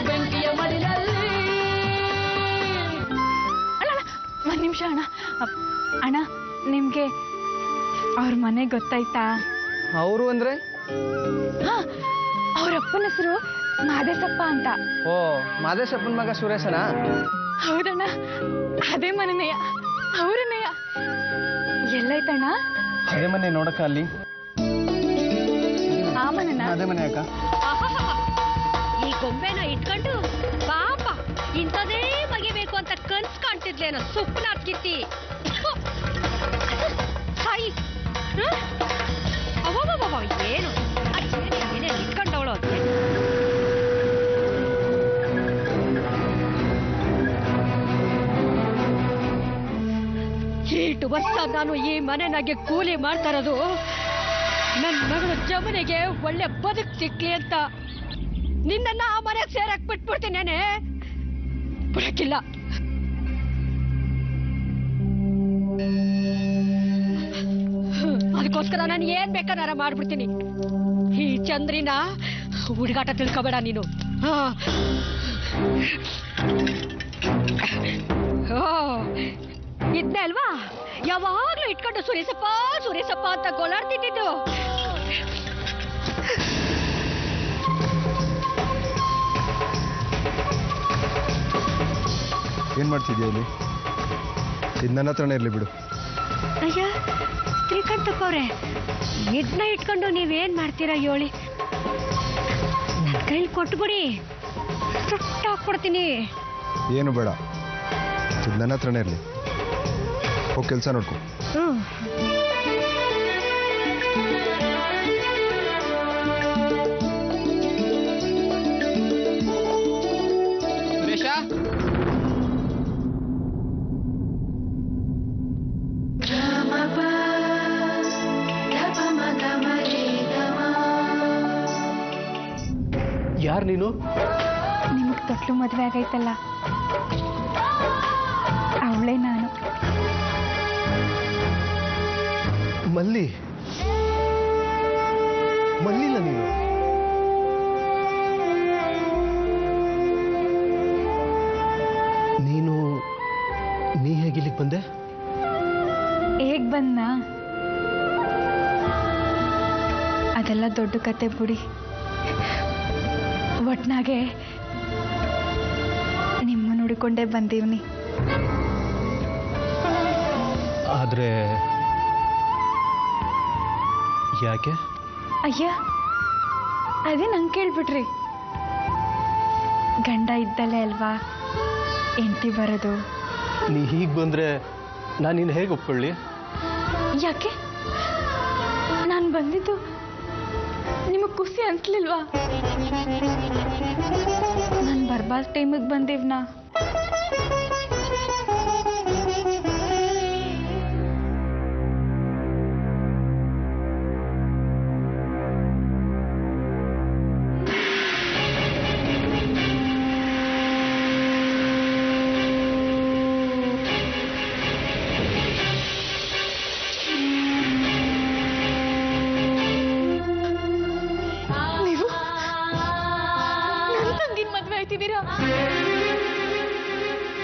ಬೆಂಕಿಯ ಮಡಿಲಲ್ಲಿ. ಒಂದ್ ನಿಮಿಷ ಅಣ್ಣ. ಅಣ್ಣ ನಿಮ್ಗೆ ಅವ್ರ ಮನೆ ಗೊತ್ತಾಯ್ತಾ? ಅವರು ಅಂದ್ರೆ? ಅವ್ರ ಅಪ್ಪನ ಹೆಸರು ಮಾದೇಶಪ್ಪ ಅಂತ. ಓ, ಮಾದೇಶಪ್ಪನ ಮಗ ಸುರೇಶನ? ಹೌದಣ್ಣ, ಅದೇ ಮನೆಯ ಅವ್ರನೆಯ. ಎಲ್ಲೈತಣ್ಣ? ಅದೇ ಮನೆ ನೋಡಕ್ಕ ಅಲ್ಲಿ. ಆ ಮನೆನ? ಅದೇ ಮನೆ ಅಕ್ಕ. ಈ ಗೊಂಬೆನ ಇಟ್ಕೊಂಡು ಪಾಪ ಇಂಥದೇ ಮಗಿಬೇಕು ಅಂತ ಕನ್ಸ್ ಕಾಣ್ತಿದ್ಲೇನೋ ಸುಪ್ಪನ ಕಿತ್ತಿ. ಸಾಯಿ ಅವವ ಏನು ಏನೇನು ಇಟ್ಕೊಂಡವಳು ಅಂತ. ಈಟು ವರ್ಷ ನಾನು ಈ ಮನೆನಾಗೆ ಕೂಲಿ ಮಾಡ್ತಾ ಇರೋದು ನನ್ನ ಮಗಳು ಜಮನಿಗೆ ಒಳ್ಳೆ ಬದುಕು ಸಿಕ್ಲಿ ಅಂತ. ನಿನ್ನನ್ನ ಆ ಮನೆಗೆ ಸೇರಕ್ ಬಿಟ್ಬಿಡ್ತೀನೇನೆ, ಬಿಡಕ್ಕಿಲ್ಲ. ಅದಕ್ಕೋಸ್ಕರ ನಾನು ಏನ್ ಬೇಕಾದಾರ ಮಾಡ್ಬಿಡ್ತೀನಿ. ಈ ಚಂದ್ರಿನ ಹುಡುಗಾಟ ತಿಳ್ಕೊಬೇಡ ನೀನು. ಇದ್ನೇ ಅಲ್ವಾ ಯಾವಾಗ್ಲೂ ಇಟ್ಕೊಂಡು ಸುರೇಶಪ್ಪ ಸುರೇಶಪ್ಪ ಅಂತ ಗೋಳಾಡ್ತಿದ್ದು. ಏನ್ ಮಾಡ್ತಿದ್ಯಾ ಇಲ್ಲಿ? ಇದು ನನ್ನ ಹತ್ರನೇ ಇರ್ಲಿ ಬಿಡು. ಅಯ್ಯ ಶ್ರೀಕಂಠಪ್ಪವ್ರೆ, ಇದನ್ನ ಇಟ್ಕೊಂಡು ನೀವೇನ್ ಮಾಡ್ತೀರಾ ಹೇಳಿ? ನನ್ನ ಕೈಲಿ ಕೊಟ್ಬಿಡಿ, ಸುಟ್ಟಾಕ್ಬಿಡ್ತೀನಿ. ಏನು ಬೇಡ, ಇದು ನನ್ನ ಹತ್ರನೇ ಇರಲಿ. ಹೋಗಿ ಕೆಲಸ ನೋಡ್ಕೊ. ಸುರೇಶ, ಯಾರು ನೀನು? ನಿಮಗ್ ತೊಟ್ಲು ಮದ್ವೆ ಆಗೈತಲ್ಲ, ಅವಳೇ ನಾನು. ಮಲ್ಲಿ, ಮಲ್ಲಿಲ್ಲ ನೀನು? ನೀ ಹೇಗಿಲ್ಲಿಗೆ ಬಂದೆ? ಹೇಗ್ ಬಂದ್ನಾ? ಅದೆಲ್ಲ ದೊಡ್ಡ ಕತೆ ಬಿಡಿ. ಒಟ್ನಾಗೆ ನಿಮ್ಮ ನೋಡಿಕೊಂಡೇ ಬಂದೀವ್ನಿ. ಆದ್ರೆ ಯಾಕೆ? ಅಯ್ಯ, ಅದೇ ನಂಗೆ ಕೇಳ್ಬಿಟ್ರಿ. ಗಂಡ ಇದ್ದಲ್ಲೇ ಅಲ್ವಾ ಹೆಂಡತಿ ಬರೋದು. ನೀ ಹೀಗೆ ಬಂದ್ರೆ ನಾನು ನಿನ್ನ ಹೇಗೆ ಒಪ್ಕೊಳ್ಳಿ? ಯಾಕೆ? ನಾನು ಬಂದಿದ್ದು ನಿಮಗೆ ಖುಷಿ ಅನ್ಸ್ಲಿಲ್ವಾ? ನಾನು ಬರ್ಬಾರ್ದು ಟೈಮಿಗೆ ಬಂದೇವ್ನಾ?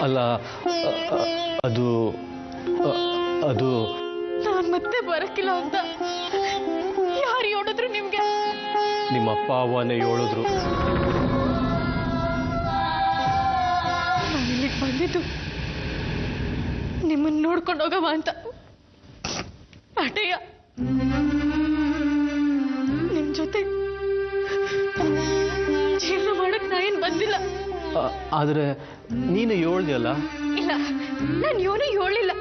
ಅಲ್ಲ, ಅದು ಅದು ನಾನು ಮತ್ತೆ ಬರಕ್ಕಿಲ್ಲ ಅಂತ ಯಾರು ಹೇಳಿದ್ರು ನಿಮ್ಗೆ? ನಿಮ್ಮ ಅಪ್ಪ ಅವನೇ ಹೇಳಿದ್ರು. ನಾನು ಇಲ್ಲಿಗೆ ಬಂದಿದ್ದು ನಿಮ್ಮನ್ನು ನೋಡ್ಕೊಂಡು ಹೋಗವ ಅಂತ. ಪಾಟಯ್ಯ ನಿಮ್ ಜೊತೆ ಜೀವನ ಮಾಡಕ್ ನಾ ಏನ್ ಬಂದಿಲ್ಲ. ಆದ್ರೆ ನೀನು ಹೇಳ್ದಲ್ಲ. ಇಲ್ಲ, ನಾನು ಏನೂ ಹೇಳಿಲ್ಲ.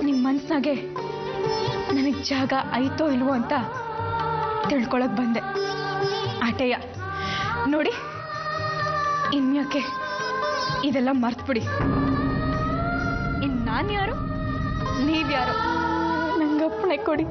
ನಿಮ್ಮ ಮನ್ಸ್ನಾಗೆ ನನಗೆ ಜಾಗ ಐತೋ ಇಲ್ವೋ ಅಂತ ತಿಳ್ಕೊಳಕ್ ಬಂದೆ. ಆಟಯ್ಯ ನೋಡಿ, ಇನ್ಯಾಕೆ ಇದೆಲ್ಲ ಮರ್ತ್ಬಿಡಿ. ಇನ್ ನಾನು ಯಾರು, ನೀವ್ಯಾರು ನಂಗೆ ಅಪ್ಪಣೆ ಕೊಡಿ.